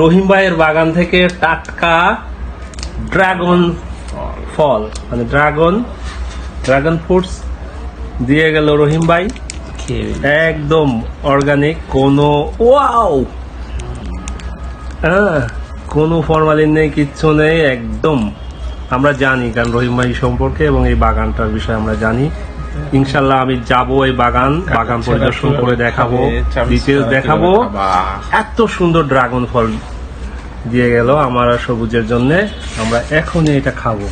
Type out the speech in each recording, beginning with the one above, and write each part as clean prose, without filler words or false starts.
রহিম ভাইয়ের বাগান থেকে টাটকা ড্রাগন ফল মানে ড্রাগন ফ্রুটস দিয়ে গেল রহিম ভাই, একদম অর্গানিক, কোনো কোনো ফরমালিন নেই, কিচ্ছু নেই, একদম আমরা জানি, কারণ রহিম ভাই সম্পর্কে এবং এই বাগানটার বিষয়ে আমরা জানি। ইনশাল্লাহ আমি যাব এই বাগান পরিদর্শন করে দেখাবো, ডিটেলস দেখাবো। এত সুন্দর ড্রাগন ফল দিয়ে গেল আমার আর সবুজের জন্য, আমরা এখনই এটা খাবো।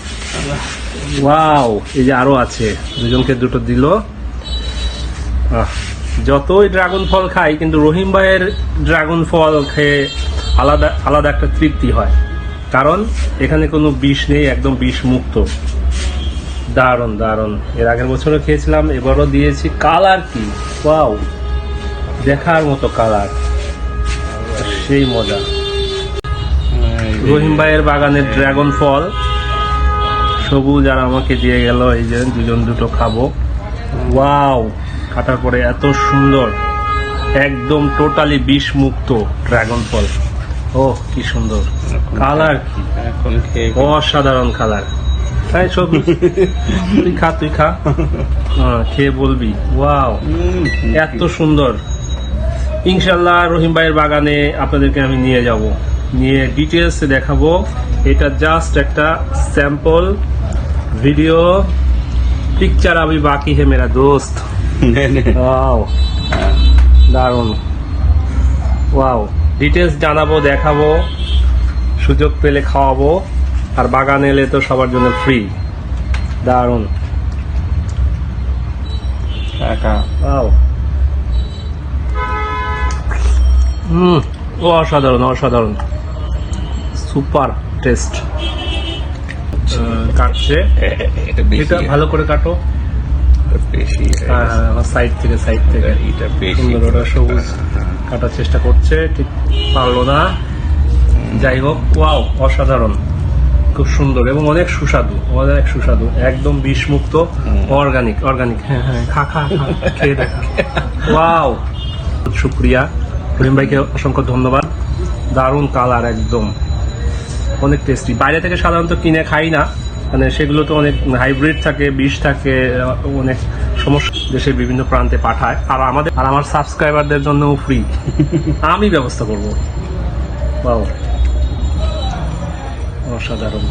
ওয়াও, এই যে আরো আছে, দুজনকে দুটো দিল। যতই ড্রাগন ফল খাই, কিন্তু রহিম ভাইয়ের ড্রাগন ফল খেয়ে আলাদা আলাদা একটা তৃপ্তি হয়, কারণ এখানে কোনো বিষ নেই, একদম বিষ মুক্ত। দারুণ দারুণ, এর আগের বছরও খেয়েছিলাম, এবারও দিয়েছি। কালার কি ওয়াও, দেখার মতো কালার, সেই মজা। রহিম ভাইয়ের বাগানের ড্রাগন ফল সবুজ আর আমাকে দিয়ে গেল, এই যে দুজন দুটো খাবো। ওয়াও, কাটার পরে এত সুন্দর, একদম টোটালি বিষ মুক্ত ড্রাগন ফল। ও কি সুন্দর কালার, কি অসাধারণ কালার। তাই সবুজ, তুই খা খেয়ে বলবি ওয়াও, এত সুন্দর। ইনশাল্লাহ রহিম ভাইয়ের বাগানে আপনাদেরকে আমি নিয়ে যাব, নিয়ে ডিটেলস দেখাবো। এটা জাস্ট একটা স্যাম্পল ভিডিও, পিকচার अभी बाकी है मेरा दोस्त। ওয়াও দারুণ, ওয়াও, ডিটেলস জানাবো, দেখাবো, সুযোগ পেলে খাওয়াবো, আর বাগান এলে তো সবার জন্য ফ্রি। দারুণ, ওয়াও, অসাধারণ অসাধারণ, সুপার টেস্ট। কাটছে, এটা ভালো করে কাটো, সাইড থেকে সুন্দর, ওটা সবুজ কাটার চেষ্টা করছে, ঠিক পারলো না। যাই হোক, ওয়াও, অসাধারণ, খুব সুন্দর এবং অনেক সুস্বাদু, একদম বিষমুক্ত, অর্গানিক। হ্যাঁ, খা খেয়ে দেখা। ওয়াও, শুক্রিয়া রহিম ভাইকে, অসংখ্য ধন্যবাদ। দারুণ কালার, একদম অনেক টেস্টি। বাইরে থেকে সাধারণত কিনে খাই না, মানে সেগুলো তো অনেক হাইব্রিড থাকে, বিষ থাকে, অনেক সমস্যা দেশের বিভিন্ন প্রান্তে পাঠায়। আর আমার সাবস্ক্রাইবারদের জন্যও ফ্রি, আমি ব্যবস্থা করবো। ওয়াও, অসাধারণ।